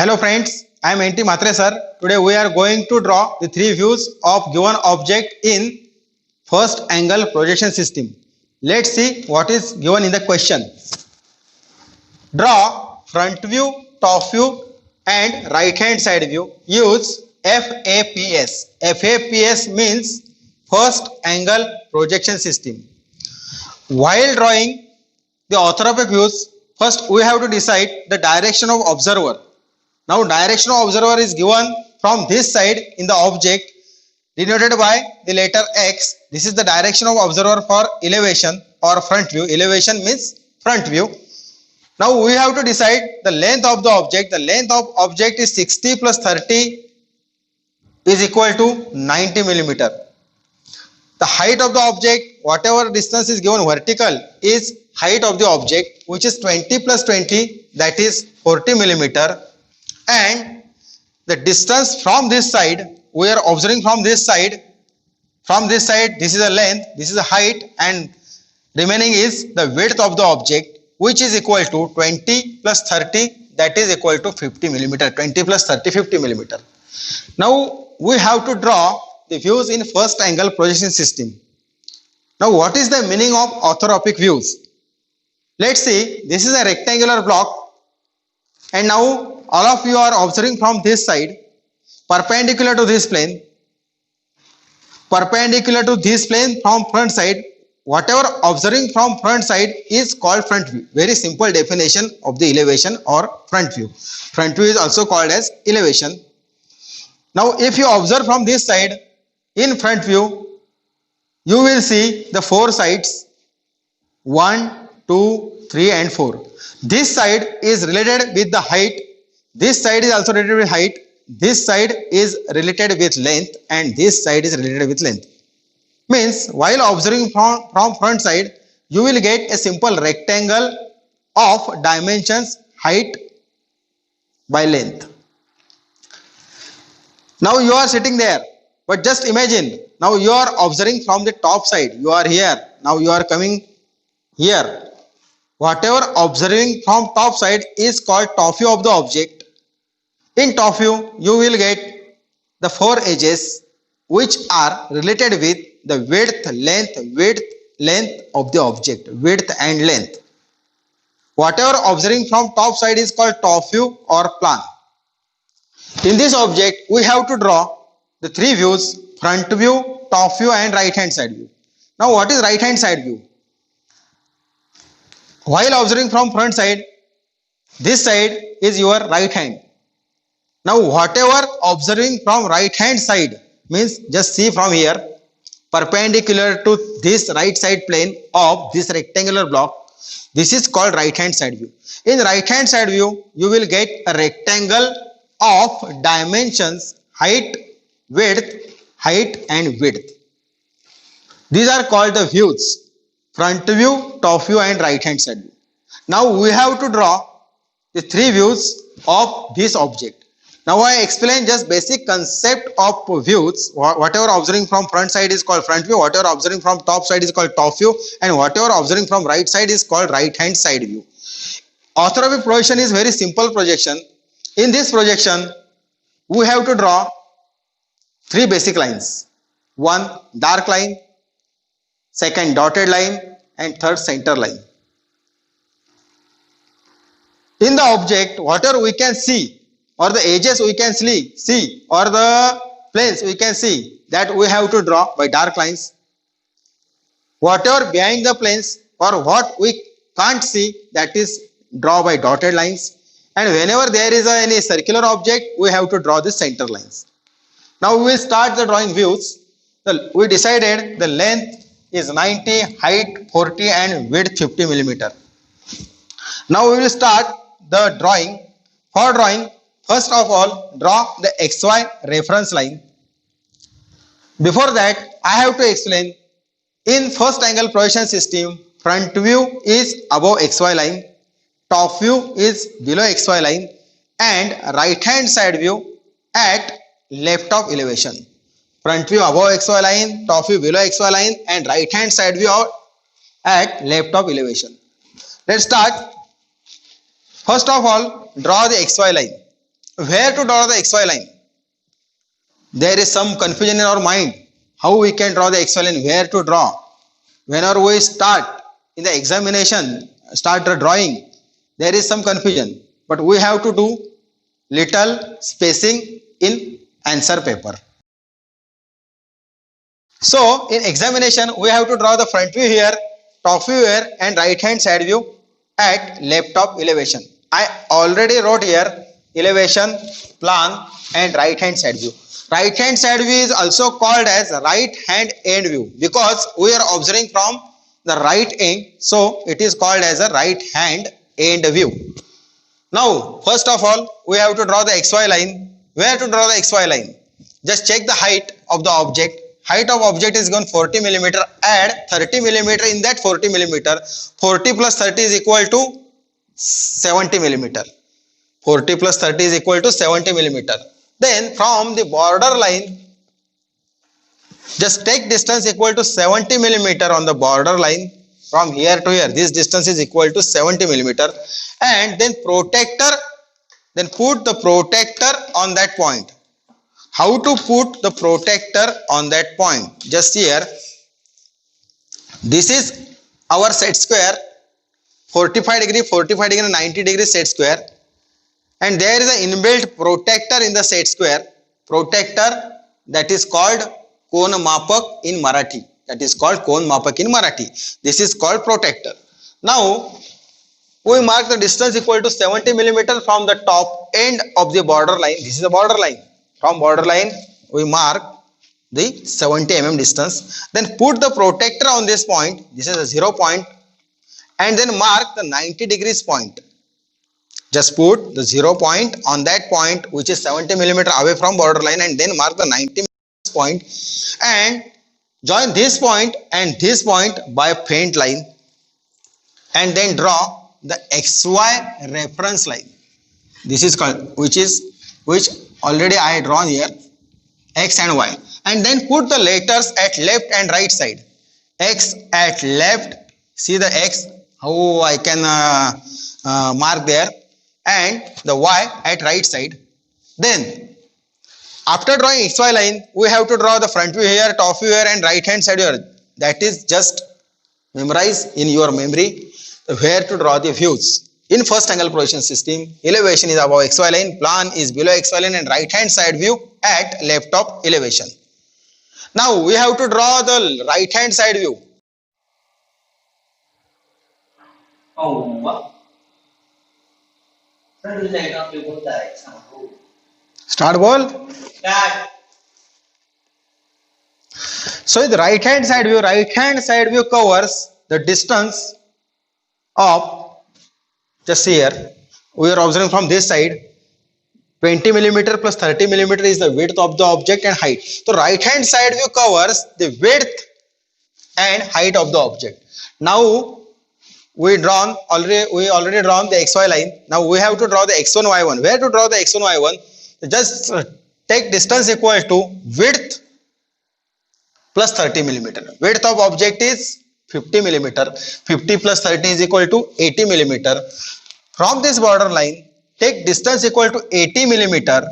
Hello friends, I am NT Matre sir. Today we are going to draw the three views of given object in first angle projection system. Let's see what is given in the question. Draw front view, top view and right hand side view. Use FAPS. FAPS means first angle projection system. While drawing the orthorhombic views, first we have to decide the direction of observer. Now direction of observer is given from this side in the object denoted by the letter X. This is the direction of observer for elevation or front view. Elevation means front view. Now we have to decide the length of the object. The length of object is 60 plus 30 is equal to 90 millimeter. The height of the object, whatever distance is given vertical, is height of the object, which is 20 plus 20, that is 40 millimeter. And the distance from this side, we are observing from this side. From this side, this is a length, this is a height, and remaining is the width of the object, which is equal to 20 plus 30, that is equal to 50 millimeter. 20 plus 30, 50 millimeter. Now we have to draw the views in first angle projection system. Now what is the meaning of orthorhombic views? Let's see, this is a rectangular block, and now all of you are observing from this side, perpendicular to this plane, perpendicular to this plane from front side. Whatever observing from front side is called front view. Very simple definition of the elevation or front view. Front view is also called as elevation. Now if you observe from this side, in front view, you will see the four sides, 1, 2, 3 and 4. This side is related with the height. This side is also related with height. This side is related with length and this side is related with length. Means while observing from front side, you will get a simple rectangle of dimensions height by length. Now you are sitting there, but just imagine, now you are observing from the top side. You are here. Now you are coming here. Whatever observing from top side is called top view of the object. In top view, you will get the four edges which are related with the length of the object, width and length. Whatever observing from top side is called top view or plan. In this object, we have to draw the three views, front view, top view and right hand side view. Now what is right hand side view? While observing from front side, this side is your right hand. Now whatever observing from right hand side means, just see from here, perpendicular to this right side plane of this rectangular block, this is called right hand side view. In right hand side view, you will get a rectangle of dimensions height and width. These are called the views, front view, top view and right hand side view. Now we have to draw the three views of this object. Now I explain just basic concept of views. Whatever observing from front side is called front view, whatever observing from top side is called top view, and whatever observing from right side is called right hand side view. Orthorhombic projection is very simple projection. In this projection, we have to draw three basic lines. One dark line, second dotted line and third center line. In the object, whatever we can see or the edges we can see or the planes we can see, that we have to draw by dark lines. Whatever behind the planes or what we can't see, that is draw by dotted lines. And whenever there is any circular object, we have to draw the center lines. Now we will start the drawing views. We decided the length is 90, height 40 and width 50 millimeter. Now we will start the drawing. For drawing, first of all, draw the XY reference line. Before that, I have to explain, in first angle projection system, front view is above XY line, top view is below XY line and right hand side view at left of elevation. Front view above XY line, top view below XY line and right hand side view at left of elevation. Let's start. First of all, draw the XY line. where to draw the XY line? There is some confusion in our mind. How we can draw the XY line? Where to draw? Whenever we start in the examination, start the drawing, there is some confusion. But we have to do little spacing in answer paper. So in examination, we have to draw the front view here, top view here, and right hand side view at left top elevation. I already wrote here elevation, plan, and right hand side view. Right hand side view is also called as right hand end view because we are observing from the right end, so it is called as a right hand end view. Now, first of all, we have to draw the XY line. Where to draw the XY line? Just check the height of the object. Height of object is given 40 millimeter. Add 30 millimeter in that 40 millimeter. 40 plus 30 is equal to 70 millimeter. 40 plus 30 is equal to 70 millimeter. Then from the border line, just take distance equal to 70 millimeter on the border line from here to here. This distance is equal to 70 millimeter. And then protector, then put the protector on that point. How to put the protector on that point? Just here, this is our set square, 45 degree, 45 degree, 90 degree set square, and there is an inbuilt protector in the set square. Protector that is called Kon Mapak in Marathi. That is called Kon Mapak in Marathi. This is called protector. Now we mark the distance equal to 70 millimeter from the top end of the border line. This is the border line. From border line, we mark the 70 mm distance. Then put the protector on this point. This is a 0 point. And then mark the 90 degrees point. Just put the 0 point on that point which is 70 millimeter away from border line, and then mark the 90 point and join this point and this point by a faint line, and then draw the XY reference line. This is called, which already I had drawn here, X and Y, and then put the letters at left and right side. X at left, see the X, how I can mark there, and the Y at right side. Then after drawing XY line, we have to draw the front view here, top view here, and right hand side here. That is just memorize in your memory where to draw the views. In first angle projection system, elevation is above XY line, plan is below XY line, and right hand side view at left top elevation. Now we have to draw the right hand side view. Start ball. So the right hand side view covers the distance of, just here, we are observing from this side, 20 millimeter plus 30 millimeter is the width of the object and height. So right hand side view covers the width and height of the object. Now we already drawn the XY line. Now we have to draw the X1 Y1. Where to draw the X1 Y1? Just take distance equal to width plus 30 millimeter. Width of object is 50 millimeter. 50 plus 30 is equal to 80 millimeter. From this border line, take distance equal to 80 millimeter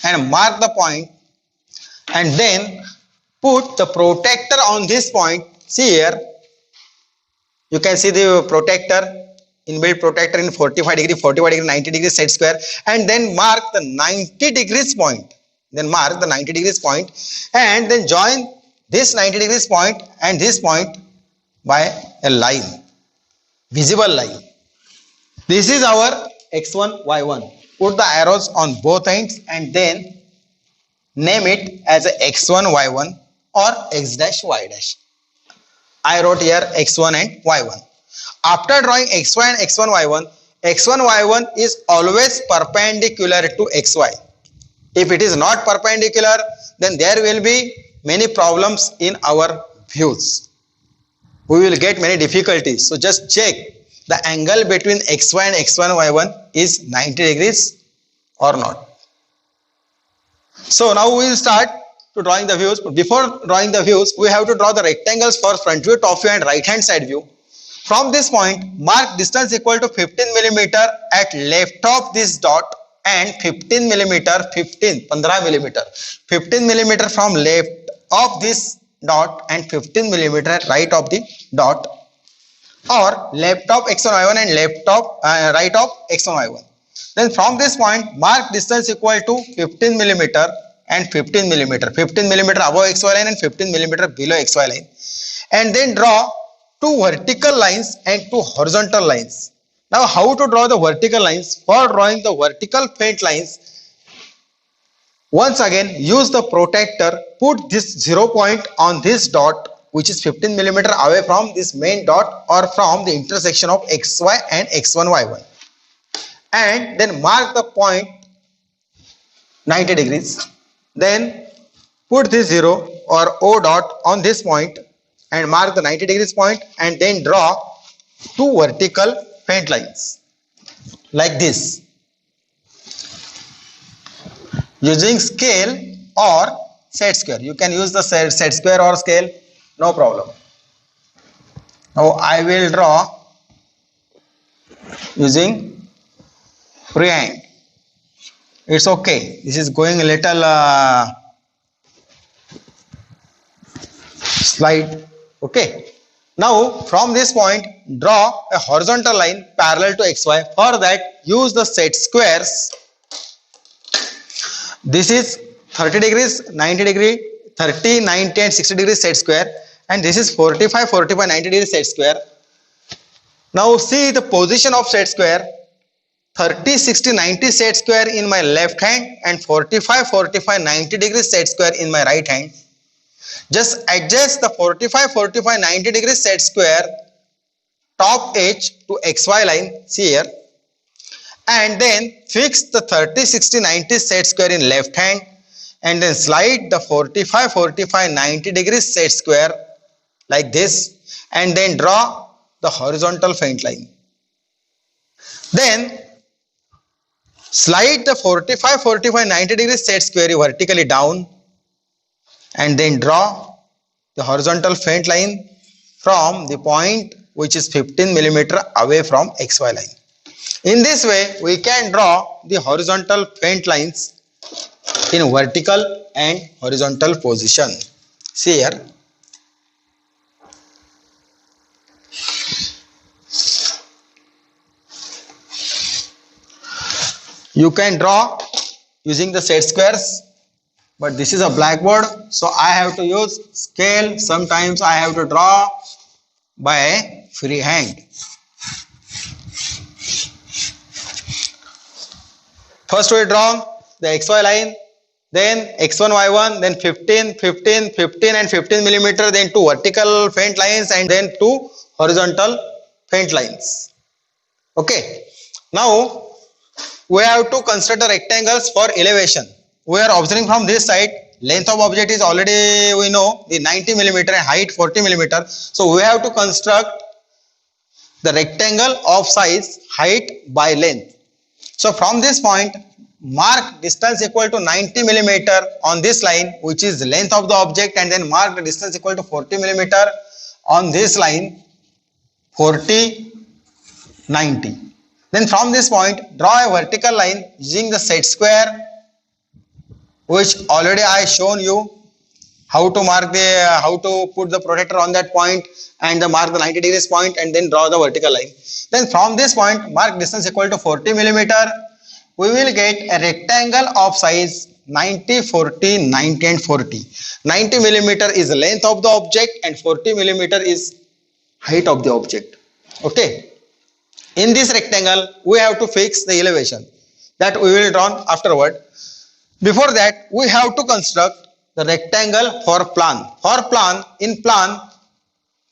and mark the point, and then put the protector on this point. See here, you can see the protector, inbuilt protector in 45 degree, 90 degree set square, and then mark the 90 degrees point. Then mark the 90 degrees point and then join this 90 degrees point and this point by a line, visible line. This is our X1, Y1. Put the arrows on both ends and then name it as a X1, Y1 or X dash, Y dash. I wrote here X1 and Y1. After drawing XY and X1, Y1, X1, Y1 is always perpendicular to XY. If it is not perpendicular, then there will be many problems in our views. We will get many difficulties. So just check the angle between XY and X1, Y1 is 90 degrees or not. So now we will start to drawing the views. But before drawing the views, we have to draw the rectangles for front view, top view, and right hand side view. From this point, mark distance equal to 15 millimeter at left of this dot and 15 millimeter, 15 millimeter, 15 millimeter from left of this dot and 15 millimeter right of the dot, or left of x1 y1 and left of right of x1 y1. Then from this point mark distance equal to 15 millimeter and 15 millimeter, 15 millimeter above xy line and 15 millimeter below xy line, and then draw two vertical lines and two horizontal lines. Now how to draw the vertical lines? For drawing the vertical faint lines, once again use the protractor, put this 0 point on this dot which is 15 millimeter away from this main dot or from the intersection of xy and x1 y1, and then mark the point 90 degrees. Then put this 0 or O dot on this point and mark the 90 degrees point, and then draw two vertical faint lines like this using scale or set square. You can use the set square or scale, no problem. Now I will draw using freehand. It's okay. This is going a little slide. Okay. Now from this point draw a horizontal line parallel to xy. For that use the set squares. This is 30 degrees, 90 degree, 30, 90 and 60 degrees set square, and this is 45, 45, 90 degrees set square. Now see the position of set square. 30, 60, 90 set square in my left hand and 45, 45, 90 degrees set square in my right hand. Just adjust the 45, 45, 90 degrees set square top edge to xy line, see here, and then fix the 30, 60, 90 set square in left hand, and then slide the 45, 45, 90 degrees set square like this, and then draw the horizontal faint line. Then slide the 45, 45, 90 degrees set square vertically down, and then draw the horizontal faint line from the point which is 15 millimeter away from xy line. In this way we can draw the horizontal faint lines in vertical and horizontal position. See here. You can draw using the set squares, but this is a blackboard, so I have to use scale. Sometimes I have to draw by freehand. First we draw the xy line, then x1 y1, then 15, 15, 15 and 15 millimeter, then two vertical faint lines and then two horizontal faint lines. Okay. Now we have to consider rectangles for elevation. We are observing from this side, length of object is already we know the 90 millimeter and height 40 millimeter. So we have to construct the rectangle of size height by length. So from this point mark distance equal to 90 millimeter on this line which is the length of the object, and then mark the distance equal to 40 millimeter on this line, 40, 90. Then from this point draw a vertical line using the set square, which already I shown you how to mark the how to put the protractor on that point and mark the 90 degrees point and then draw the vertical line. Then from this point mark distance equal to 40 millimeter. We will get a rectangle of size 90, 40, 90 and 40. 90 millimeter is the length of the object and 40 millimeter is height of the object. Okay. In this rectangle we have to fix the elevation that we will draw afterward. Before that we have to construct the rectangle for plan. For plan, in plan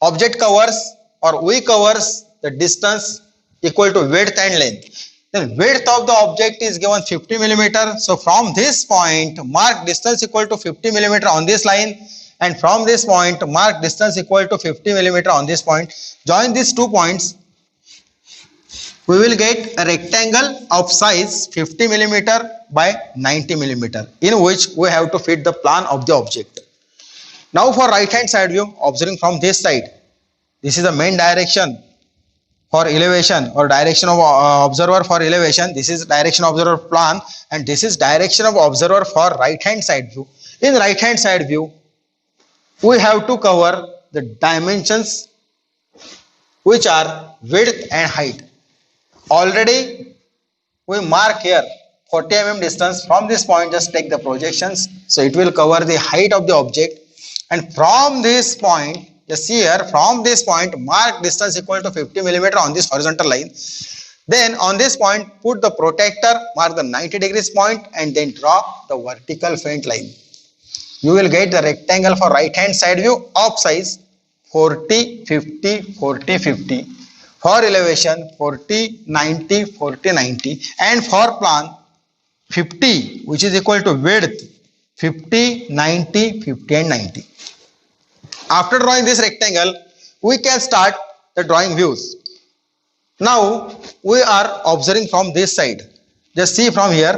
object covers or we covers the distance equal to width and length. The width of the object is given 50 millimeter. So from this point mark distance equal to 50 millimeter on this line, and from this point mark distance equal to 50 millimeter on this point. Join these 2 points. We will get a rectangle of size 50 millimeter by 90 millimeter in which we have to fit the plan of the object. Now for right hand side view, observing from this side, this is the main direction for elevation or direction of observer for elevation. This is direction of observer plan, and this is direction of observer for right hand side view. In right hand side view, we have to cover the dimensions which are width and height. Already we mark here 40 mm distance. From this point, just take the projections, so it will cover the height of the object. And from this point, just see here, from this point mark distance equal to 50 mm on this horizontal line. Then on this point put the protractor, mark the 90 degrees point, and then draw the vertical faint line. You will get the rectangle for right hand side view of size 40 50 40 50, for elevation 40 90 40 90, and for plan 50, which is equal to width 50 90 50 and 90. After drawing this rectangle, we can start the drawing views. Now we are observing from this side. Just see from here,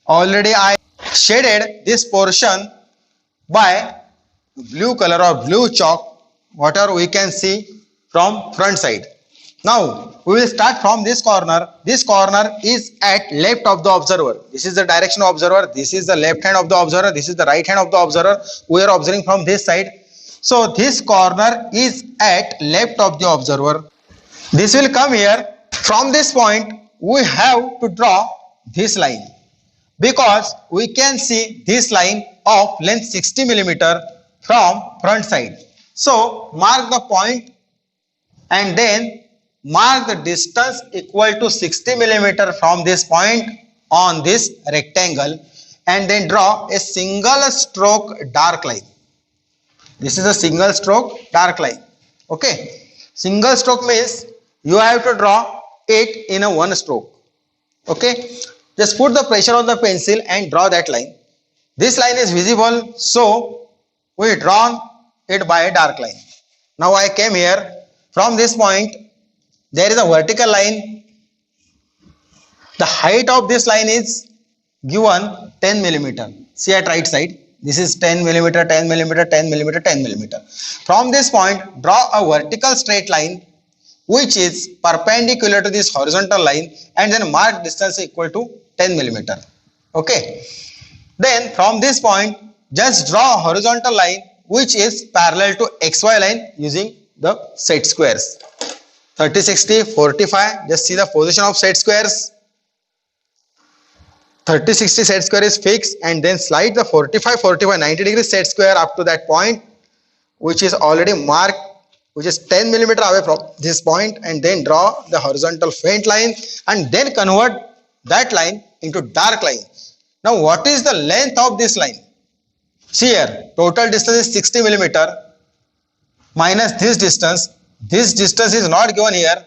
already I shaded this portion by blue color or blue chalk, whatever we can see from front side. Now we will start from this corner. This corner is at left of the observer. This is the direction of observer. This is the left hand of the observer. This is the right hand of the observer. We are observing from this side. So this corner is at left of the observer. This will come here. From this point, we have to draw this line, because we can see this line of length 60 mm from front side. So mark the point and then mark the distance equal to 60 mm from this point on this rectangle, and then draw a single stroke dark line. This is a single stroke dark line. Okay. Single stroke means you have to draw it in a one stroke. Okay. Just put the pressure on the pencil and draw that line. This line is visible, so we drawn it by a dark line. Now I came here. From this point, there is a vertical line. The height of this line is given 10 mm. See at right side. This is 10 mm, 10 mm, 10 mm, 10 mm. From this point, draw a vertical straight line which is perpendicular to this horizontal line, and then mark distance equal to 10 mm. Okay. Then from this point, just draw a horizontal line which is parallel to XY line using the set squares. 30, 60, 45. Just see the position of set squares. 30, 60 set square is fixed, and then slide the 45, 45, 90 degrees set square up to that point, which is already marked, which is 10 mm away from this point, and then draw the horizontal faint line, and then convert that line into dark line. Now what is the length of this line? See here, total distance is 60 mm minus this distance. This distance is not given here.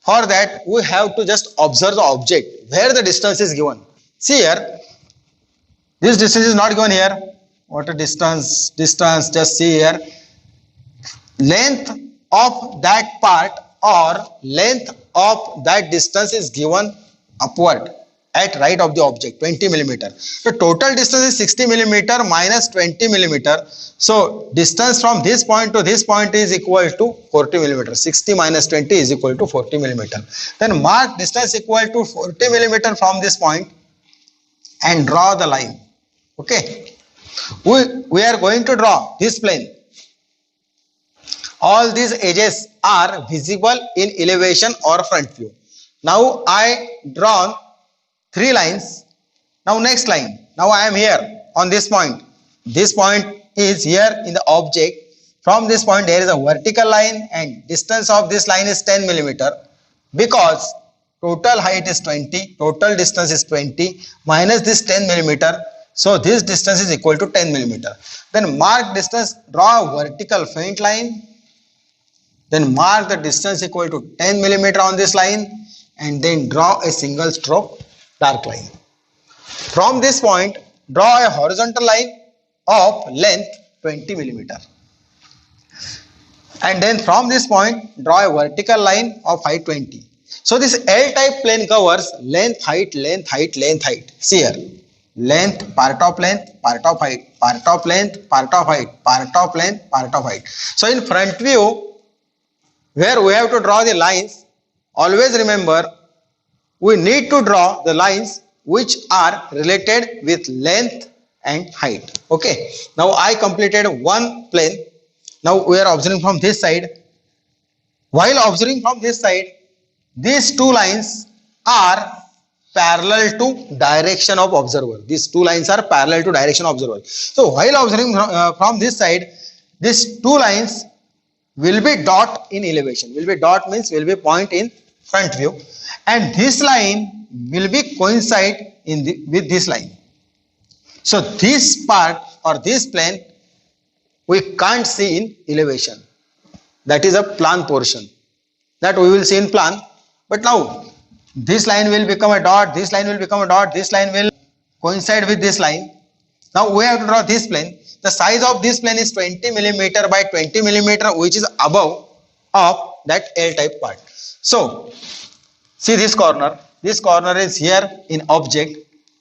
For that, we have to just observe the object where the distance is given. See here, this distance is not given here. What a distance, just see here. Length of that part or length of that distance is given upward at right of the object, 20 mm. The total distance is 60 mm minus 20 mm. So distance from this point to this point is equal to 40 mm. 60 minus 20 is equal to 40 mm. Then mark distance equal to 40 mm from this point and draw the line. Okay. We are going to draw this plane. All these edges are visible in elevation or front view. Now I drawn 3 lines. Now next line. Now I am here on this point. This point is here in the object. From this point there is a vertical line, and distance of this line is 10 mm, because total height is 20, total distance is 20 minus this 10 mm. So this distance is equal to 10 mm. Then mark distance, draw a vertical faint line. Then mark the distance equal to 10 mm on this line, and then draw a single stroke dark line. From this point, draw a horizontal line of length 20 mm. And then from this point, draw a vertical line of height 20. So this L-type plane covers length, height, length, height, length, height. See here, length, part of length, part of height, part of length, part of height, part of length, part of height. So in front view, where we have to draw the lines, always remember we need to draw the lines which are related with length and height. Okay, now I completed one plane. Now we are observing from this side. While observing from this side, these two lines are parallel to direction of observer. These two lines are parallel to direction of observer. So while observing from this side, these two lines will be dot in elevation. Will be dot means will be point in front view, and this line will be coincide in with this line. So this part or this plane we can't see in elevation. That is a plan portion that we will see in plan. But now this line will become a dot, this line will become a dot, this line will coincide with this line. Now we have to draw this plane. The size of this plane is 20 millimeter by 20 millimeter, which is above of that L-type part. So see this corner. This corner is here in object.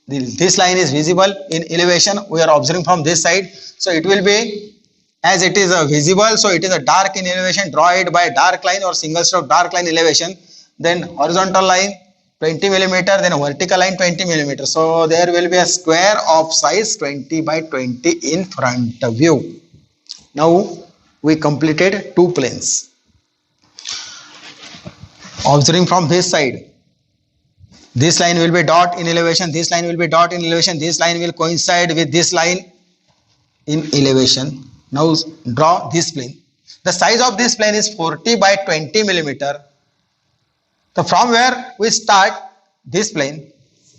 This line is visible in elevation. We are observing from this side. So it will be, as it is visible, so it is a dark in elevation. Draw it by dark line or single stroke dark line elevation. Then horizontal line 20 millimeter, then vertical line 20 millimeter. So there will be a square of size 20 by 20 in front view. Now we completed two planes. Observing from this side, this line will be dot in elevation, this line will be dot in elevation, this line will coincide with this line in elevation. Now draw this plane. The size of this plane is 40 by 20 millimeter. So from where we start this plane,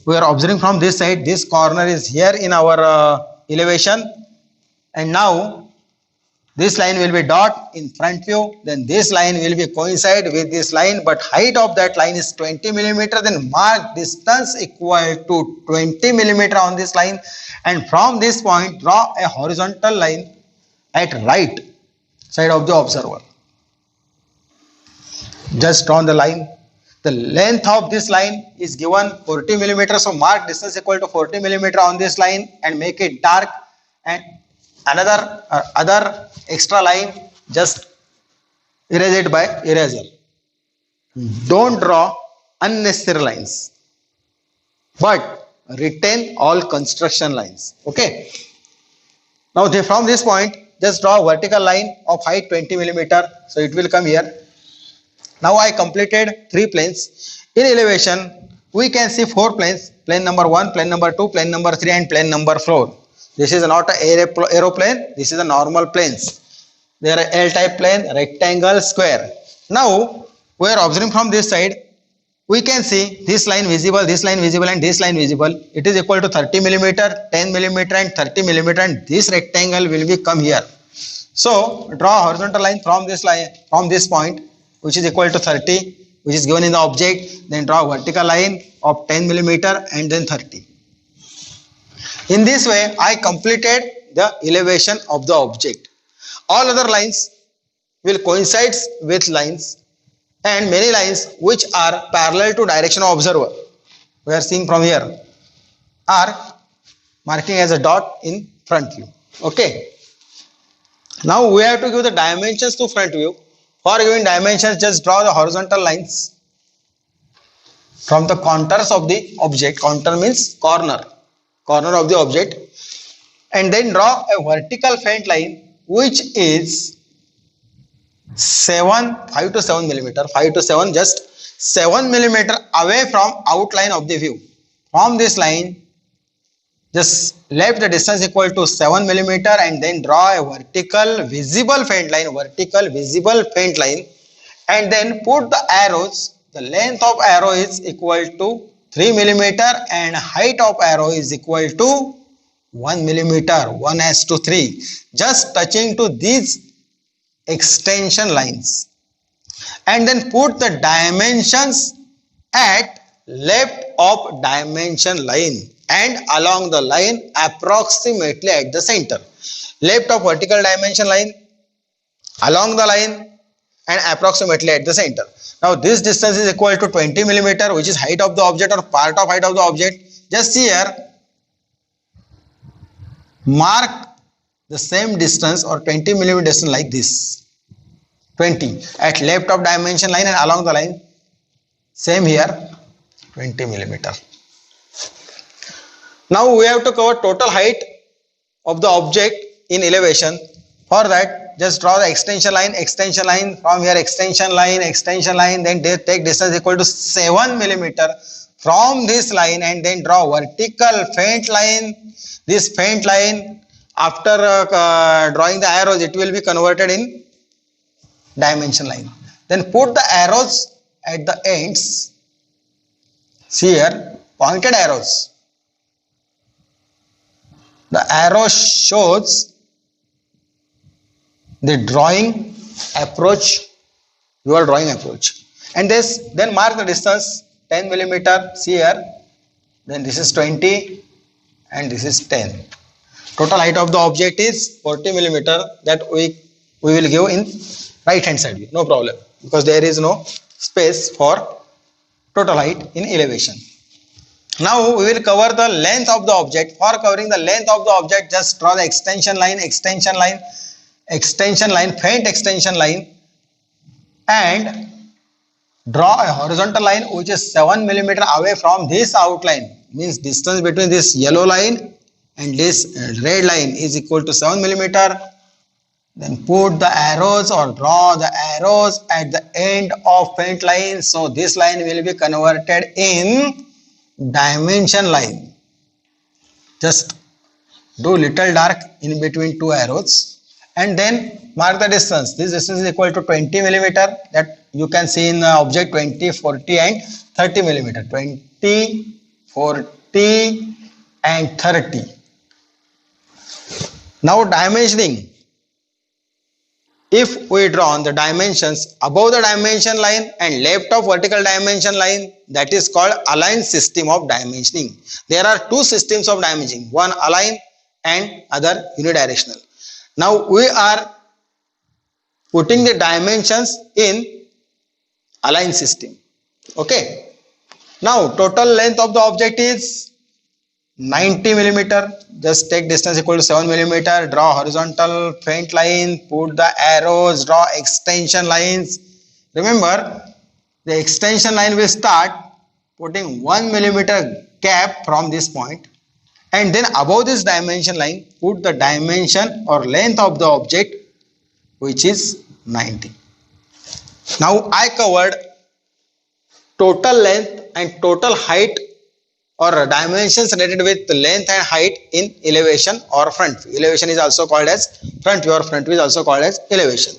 we are observing from this side. This corner is here in our elevation, and now this line will be dot in front view. Then this line will be coincide with this line, but height of that line is 20 millimeter. Then mark distance equal to 20 millimeter on this line, and from this point draw a horizontal line at right side of the observer. Just draw the line. The length of this line is given 40 millimeter. So mark distance equal to 40 millimeter on this line and make it dark. And another other extra line, just erase it by eraser. Don't draw unnecessary lines, but retain all construction lines. Okay. Now from this point, just draw a vertical line of height 20 millimeter. So it will come here. Now I completed three planes. In elevation, we can see four planes. Plane number 1, plane number 2, plane number 3 and plane number 4. This is not an aeroplane. This is a normal planes. They are L-type plane, rectangle, square. Now we are observing from this side. We can see this line visible, and this line visible. It is equal to 30 millimeter, 10 millimeter and 30 millimeter, and this rectangle will be come here. So draw a horizontal line from this point, which is equal to 30, which is given in the object. Then draw a vertical line of 10 millimeter and then 30. In this way, I completed the elevation of the object. All other lines will coincide with lines, and many lines which are parallel to direction of observer, we are seeing from here, are marking as a dot in front view. Okay. Now we have to give the dimensions to front view. For giving dimensions, just draw the horizontal lines from the contours of the object. Contour means corner of the object, and then draw a vertical faint line which is 5 to 7 millimeter, 5 to 7, just 7 millimeter away from outline of the view. From this line, just left the distance equal to 7 millimeter and then draw a vertical visible faint line, and then put the arrows. The length of arrow is equal to 3 millimeter and height of arrow is equal to 1 millimeter, 1:3, just touching to these extension lines, and then put the dimensions at left of dimension line and along the line approximately at the center. Left of vertical dimension line, along the line and approximately at the center. Now this distance is equal to 20 millimeter, which is height of the object or part of height of the object. Just here mark the same distance or 20 millimeter distance like this, 20 at left of dimension line and along the line Same here, 20 millimeter. Now we have to cover total height of the object in elevation. For that, just draw the extension line from here, extension line, then they take distance equal to 7 millimeter from this line, and then draw vertical faint line. This faint line, after drawing the arrows, it will be converted in dimension line. Then put the arrows at the ends. See here, pointed arrows. The arrow shows the drawing approach, your drawing approach. And then mark the distance 10 millimeter. See here, then this is 20 and this is 10. Total height of the object is 40 millimeter, that we will give in right hand side view, no problem, because there is no space for total height in elevation. Now we will cover the length of the object. For covering the length of the object, just draw the extension line, faint extension line, and draw a horizontal line which is 7 millimeter away from this outline. Means distance between this yellow line and this red line is equal to 7 millimeter. Then put the arrows or draw the arrows at the end of faint line. So this line will be converted in dimension line. Just do little dark in between two arrows and then mark the distance. This distance is equal to 20 millimeter, that you can see in the object 20, 40 and 30 millimeter. 20, 40 and 30. Now dimensioning. If we draw the dimensions above the dimension line and left of vertical dimension line, that is called aligned system of dimensioning. There are two systems of dimensioning, one aligned and other unidirectional. Now we are putting the dimensions in aligned system. Okay. Now total length of the object is 90 millimeter. Just take distance equal to 7 millimeter. Draw horizontal faint line. Put the arrows. Draw extension lines. Remember, the extension line will start putting 1 millimeter gap from this point, and then above this dimension line, put the dimension or length of the object, which is 90. Now I covered total length and total height or dimensions related with length and height in elevation or front view. Elevation is also called as front view, or front view is also called as elevation.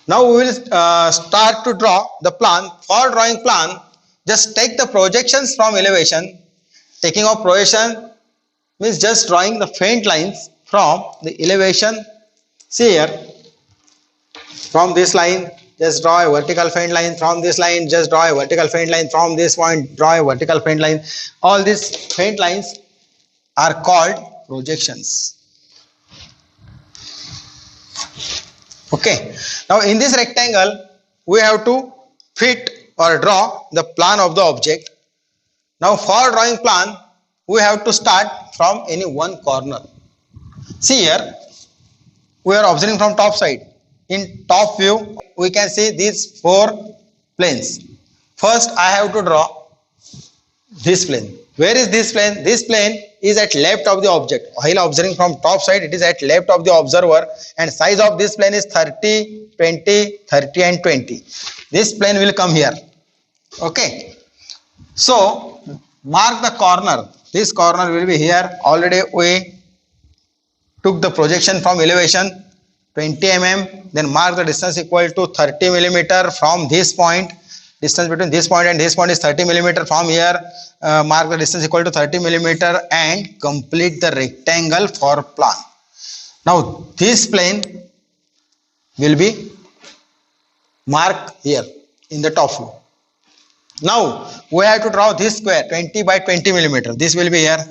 Now we will start to draw the plan. For drawing plan, just take the projections from elevation. Taking of projection means just drawing the faint lines from the elevation. See here, from this line, just draw a vertical faint line. From this line, just draw a vertical faint line. From this point, draw a vertical faint line. All these faint lines are called projections. Okay. Now in this rectangle, we have to fit or draw the plan of the object. Now for drawing plan, we have to start from any one corner. See here, we are observing from top side. In top view, we can see these four planes. First, I have to draw this plane. Where is this plane? This plane is at left of the object. While observing from top side, it is at left of the observer, and size of this plane is 30, 20, 30 and 20. This plane will come here. Okay. So, mark the corner. This corner will be here. Already we took the projection from elevation 20 mm, then mark the distance equal to 30 millimeter from this point. Distance between this point and this point is 30 millimeter. From here, mark the distance equal to 30 millimeter and complete the rectangle for plan. Now this plane will be marked here in the top view. Now we have to draw this square 20 by 20 millimeter. This will be here.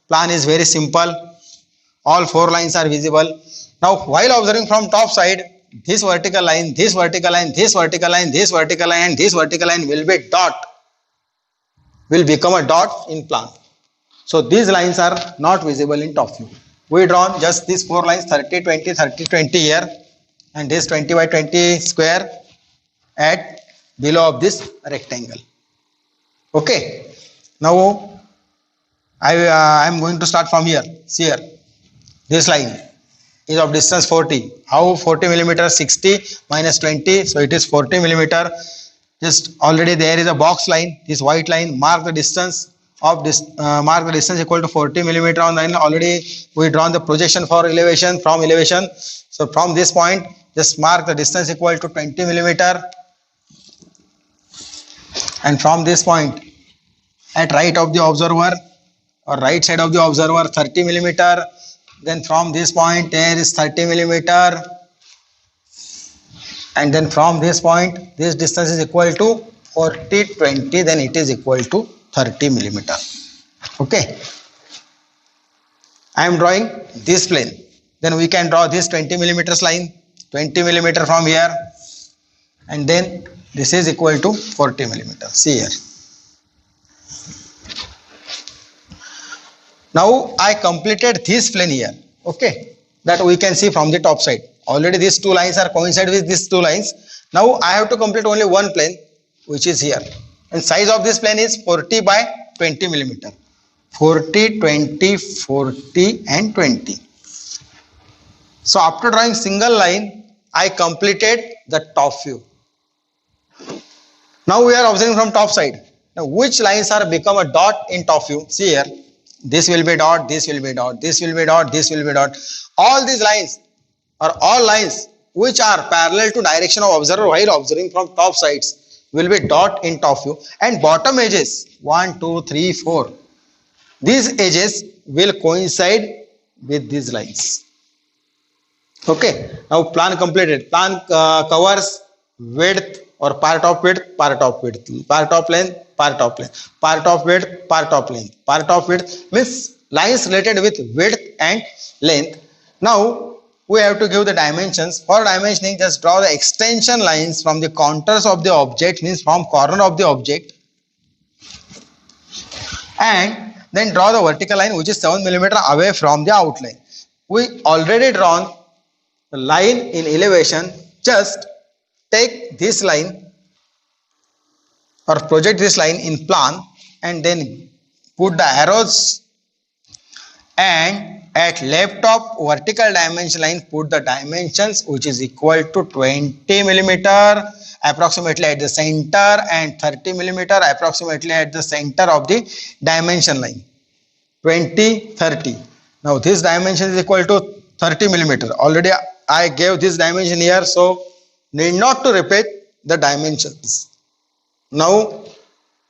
Plan is very simple. All four lines are visible. Now while observing from top side, this vertical line, this vertical line, this vertical line, this vertical line and this vertical line will be dot, will become a dot in plan. So these lines are not visible in top view. We drawn just these four lines 30, 20, 30, 20 here, and this 20 by 20 square at below of this rectangle. Okay. Now I am going to start from here. See here. This line is of distance 40. How 40 millimeter? 60 minus 20. So it is 40 millimeter. Just already there is a box line. This white line mark the distance of this. Mark the distance equal to 40 millimeter on the line. Already we drawn the projection for elevation from elevation. So from this point, just mark the distance equal to 20 millimeter. And from this point, at right of the observer or right side of the observer, 30 millimeter. Then from this point, there is 30 millimeter. And then from this point, this distance is equal to 40, 20, then it is equal to 30 millimeter. Okay. I am drawing this plane. Then we can draw this 20 millimeters line, 20 millimeter from here. And then this is equal to 40 millimeter. See here. Now I completed this plane here. Okay. That we can see from the top side. Already these two lines are coincide with these two lines. Now I have to complete only one plane, which is here. And size of this plane is 40 by 20 millimeter. 40, 20, 40 and 20. So after drawing single line, I completed the top view. Now we are observing from top side. Now which lines are become a dot in top view? See here. This will be dot, this will be dot, this will be dot, this will be dot. All these lines are all lines which are parallel to direction of observer while observing from top sides will be dot in top view, and bottom edges 1, 2, 3, 4. These edges will coincide with these lines. Okay. Now plan completed. Plan covers width or part of width, part of width, part of length, part of length, part of width, part of length, part of width means lines related with width and length. Now we have to give the dimensions. For dimensioning, just draw the extension lines from the contours of the object, means from corner of the object, and then draw the vertical line which is 7 millimeter away from the outline. We already drawn the line in elevation. Just take this line or project this line in plan and then put the arrows, and at left of vertical dimension line put the dimensions which is equal to 20 millimeter approximately at the center and 30 millimeter approximately at the center of the dimension line. 20, 30. Now this dimension is equal to 30 millimeter. Already I gave this dimension here, so need not to repeat the dimensions. Now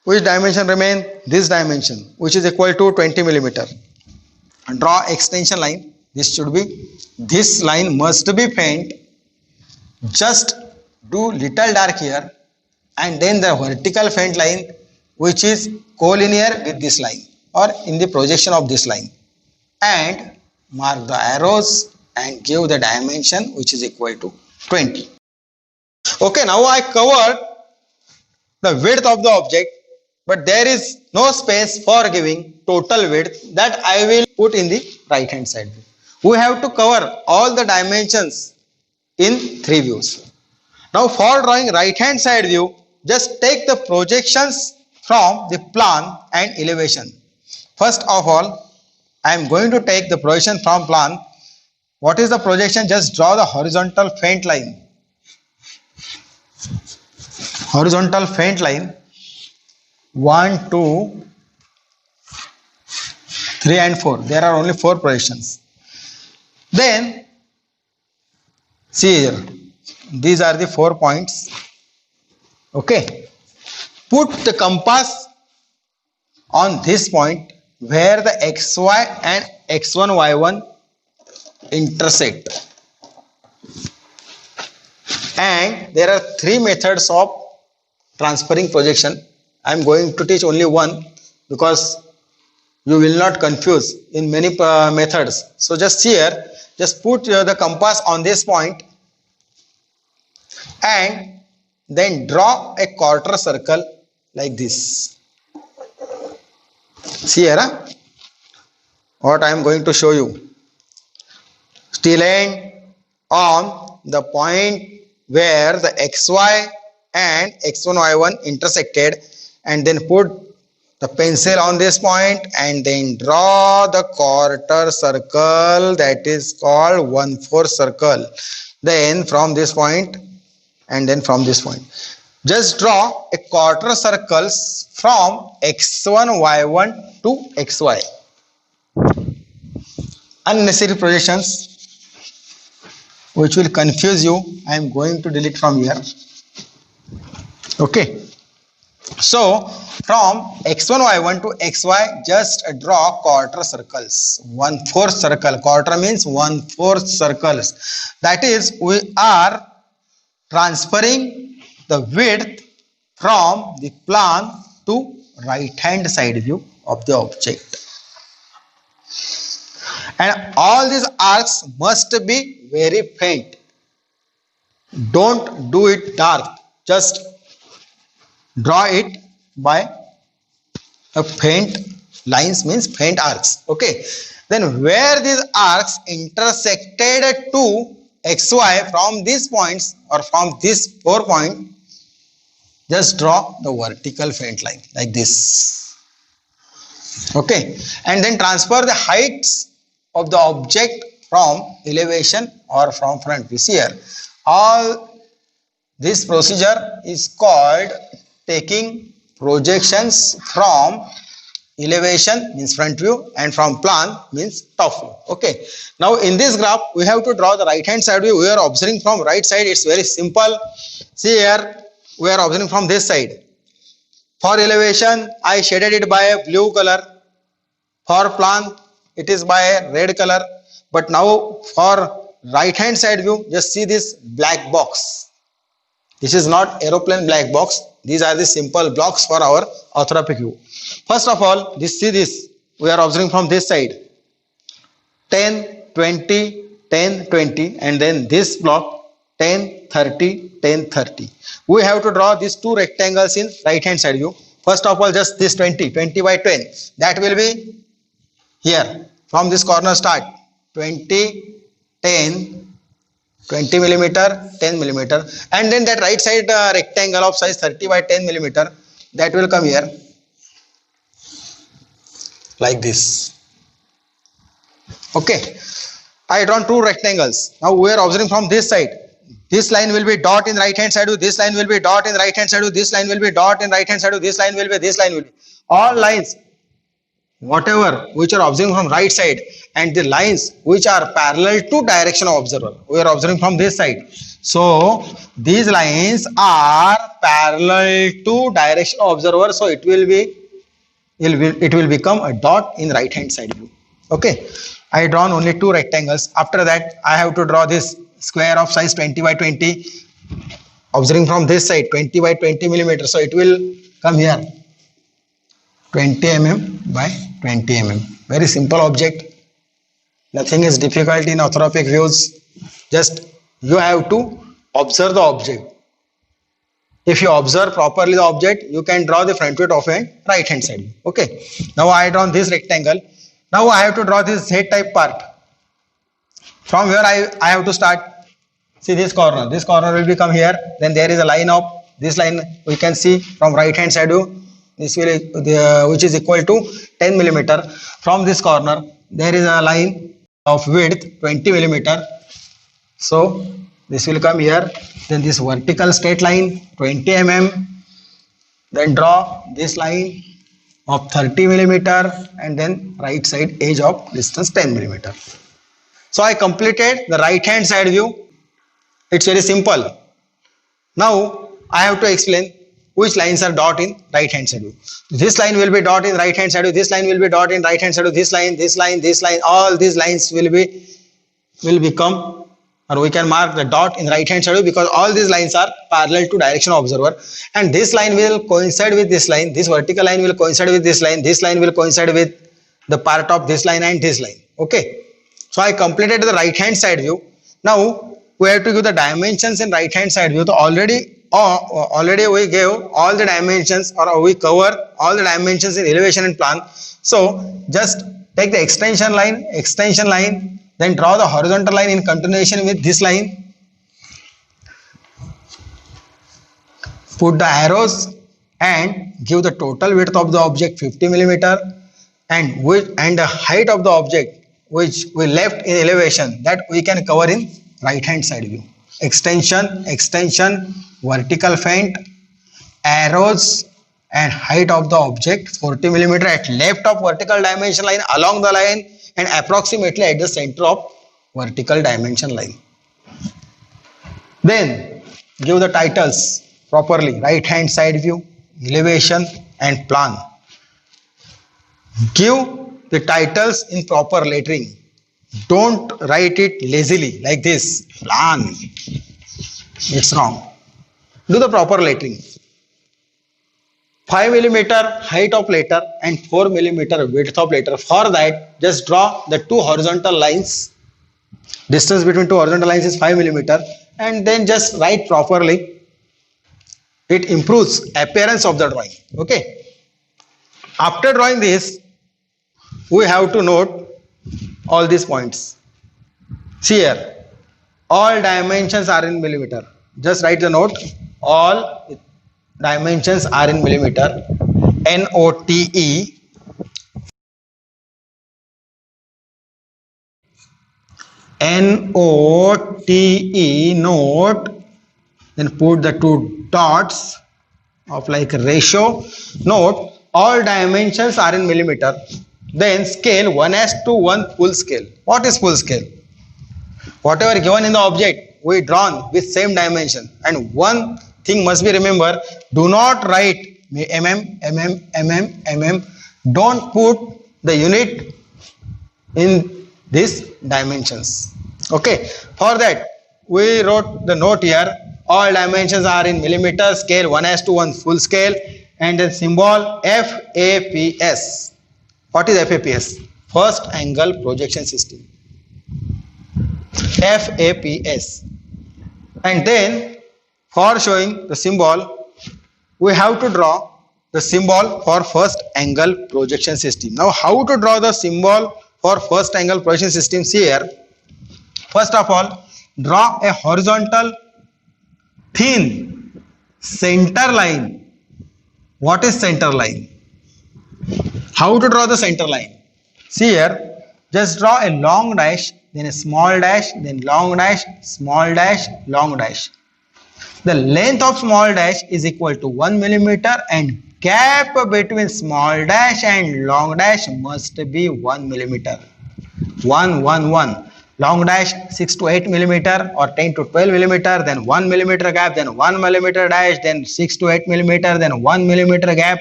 which dimension remain? This dimension which is equal to 20 millimeter. Draw extension line. This line must be faint. Just do little dark here, and then the vertical faint line which is collinear with this line or in the projection of this line, and mark the arrows and give the dimension which is equal to 20. Okay, now I covered the width of the object, but there is no space for giving total width. That I will put in the right hand side view. We have to cover all the dimensions in 3 views. Now for drawing right hand side view, just take the projections from the plan and elevation. First of all, I am going to take the projection from plan. What is the projection? Just draw the horizontal faint line. Horizontal faint line 1, 2, 3 and 4. There are only 4 projections. Then see here, these are the 4 points. Okay, put the compass on this point where the xy and x1 y1 intersect, and there are 3 methods of transferring projection. I am going to teach only one because you will not confuse in many methods. So just here, just put the compass on this point and then draw a quarter circle like this. See here, what I am going to show you. Still end on the point where the xy and x1 y1 intersected, and then put the pencil on this point and then draw the quarter circle, that is called 1/4 circle. Then from this point and then from this point, just draw a quarter circles from x1 y1 to xy. Unnecessary projections which will confuse you, I am going to delete from here. Okay, so from x1 y1 to xy, just draw quarter circles. 1/4 circle, quarter means 1/4 circles, that is we are transferring the width from the plan to right hand side view of the object, and all these arcs must be very faint. Don't do it dark, just draw it by a faint lines, means faint arcs. Okay, then where these arcs intersected to xy from these points or from this 4 point, just draw the vertical faint line like this. Okay, and then transfer the heights of the object from elevation or from front view. See here, all this procedure is called taking projections from elevation, means front view, and from plan, means top view. Okay, now in this graph we have to draw the right hand side view. We are observing from right side. It's very simple. See here, we are observing from this side. For elevation, I shaded it by a blue color. For plan, it is by a red color. But now for right hand side view, just see this black box. This is not aeroplane black box. These are the simple blocks for our orthorhombic view. First of all, see this. We are observing from this side. 10, 20, 10, 20, and then this block 10, 30, 10, 30. We have to draw these two rectangles in right hand side view. First of all, just this 20 by 10. That will be here. From this corner start. 20, 10, 20 millimeter, 10 millimeter, and then that right side rectangle of size 30 by 10 millimeter, that will come here like this. Okay, I drawn two rectangles. Now we are observing from this side. This line will be dot in right hand side view, this line will be dot in right hand side view, this line will be dot in right hand side view, this line will be, this line will be. All lines, whatever which are observing from right side, and the lines which are parallel to direction of observer, we are observing from this side. So these lines are parallel to direction of observer, so it will become a dot in right hand side view. Okay, I drawn only two rectangles. After that, I have to draw this square of size 20 by 20, observing from this side 20 by 20 millimeter, so it will come here 20 mm by 20 mm. Very simple object. Nothing is difficult in orthorhombic views. Just you have to observe the object. If you observe properly the object, you can draw the front view, top view, and right hand side. Okay. Now I drawn this rectangle. Now I have to draw this head type part. From where I have to start. See this corner. This corner will become here. Then there is a line of this line we can see from right hand side view. This will which is equal to 10 millimeter. From this corner there is a line of width 20 millimeter. So this will come here. Then this vertical straight line 20 mm. Then draw this line of 30 millimeter and then right side edge of distance 10 millimeter. So I completed the right hand side view. It's very simple. Now I have to explain which lines are dot in right hand side view. This line will be dot in right hand side view, this line will be dot in right hand side view, this line, this line, this line, all these lines will become, or we can mark the dot in right hand side view because all these lines are parallel to direction of observer, and this line will coincide with this line, this vertical line will coincide with this line will coincide with the part of this line and this line. Okay, so I completed the right hand side view. Now we have to give the dimensions in right hand side view. So already we gave all the dimensions, or we cover all the dimensions in elevation and plan. So just take the extension line, then draw the horizontal line in continuation with this line. Put the arrows and give the total width of the object 50 millimeter and the height of the object which we left in elevation that we can cover in right hand side view. Extension, vertical feint, arrows and height of the object 40 millimeter at left of vertical dimension line along the line and approximately at the center of vertical dimension line. Then give the titles properly: right hand side view, elevation and plan. Give the titles in proper lettering. Don't write it lazily like this, plan. It's wrong. Do the proper lettering. 5 millimeter height of letter and 4 millimeter width of letter. For that, just draw the two horizontal lines. Distance between two horizontal lines is 5 millimeter, and then just write properly. It improves appearance of the drawing. Okay. After drawing this, we have to note all these points. See here, all dimensions are in millimeter. Just write the note. All dimensions are in millimeter. NOTE. NOTE, note. Then put the two dots of like ratio. Note, all dimensions are in millimeter. Then scale 1:1 full scale. What is full scale? Whatever given in the object, we drawn with same dimension. And one thing must be remember, do not write mm. Don't put the unit in these dimensions. Okay. For that, we wrote the note here. All dimensions are in millimeter, scale 1:1 full scale, and then symbol FAPS. What is FAPS? First angle projection system. FAPS. And then for showing the symbol, we have to draw the symbol for first angle projection system. Now how to draw the symbol for first angle projection system? See here. First of all, draw a horizontal thin center line. What is center line? How to draw the center line? See here, just draw a long dash, then a small dash, then long dash, small dash, long dash. The length of small dash is equal to 1 millimeter and gap between small dash and long dash must be 1 millimeter. 1. Long dash 6 to 8 millimeter or 10 to 12 millimeter, then 1 millimeter gap, then 1 millimeter dash, then 6 to 8 millimeter, then 1 millimeter gap,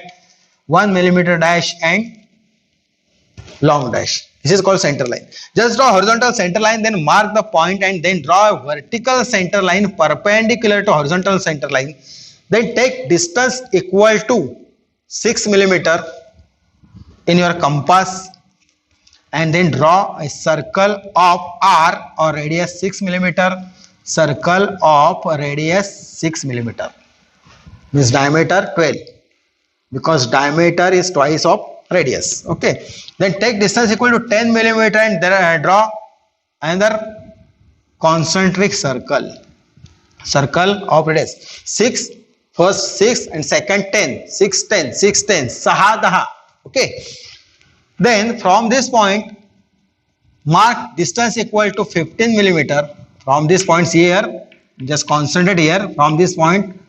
1 millimeter dash and long dash. This is called center line. Just draw horizontal center line, then mark the point and then draw a vertical center line perpendicular to horizontal center line. Then take distance equal to 6 millimeter in your compass and then draw a circle of R or radius 6 millimeter. Circle of radius 6 millimeter. Means diameter 12. Because diameter is twice of radius. Okay. Then take distance equal to 10 millimeter and then draw another concentric circle. Circle of radius 6. First 6 and second 10. 6, 10, 6, 10. 6, 10. Okay. Then from this point, mark distance equal to 15 millimeter. From this point here, just concentrate here. From this point,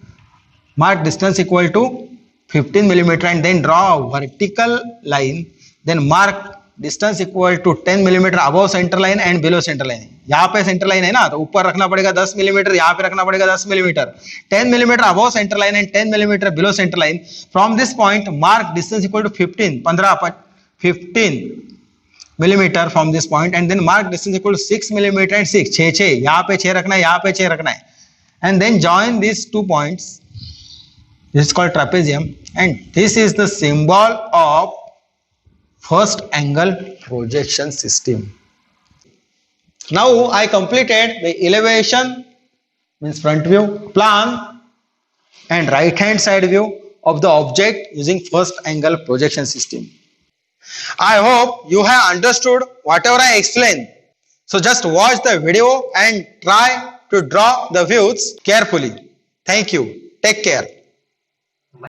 mark distance equal to 15 millimeter and then draw a vertical line. Then mark distance equal to 10 millimeter above center line and below center line. यहाँ पे center line है ना, तो ऊपर रखना पड़ेगा 10 millimeter, यहाँ पे रखना पड़ेगा 10 millimeter. 10 millimeter above center line and 10 millimeter below center line. From this point, mark distance equal to 15 millimeter from this point and then mark distance equal to 6 millimeter and 6. 6. यहाँ पे 6 रखना है, यहाँ पे 6 रखना है. And then join these 2 points. This is called trapezium and this is the symbol of first angle projection system. Now I completed the elevation, means front view, plan and right hand side view of the object using first angle projection system. I hope you have understood whatever I explained. So just watch the video and try to draw the views carefully. Thank you. Take care.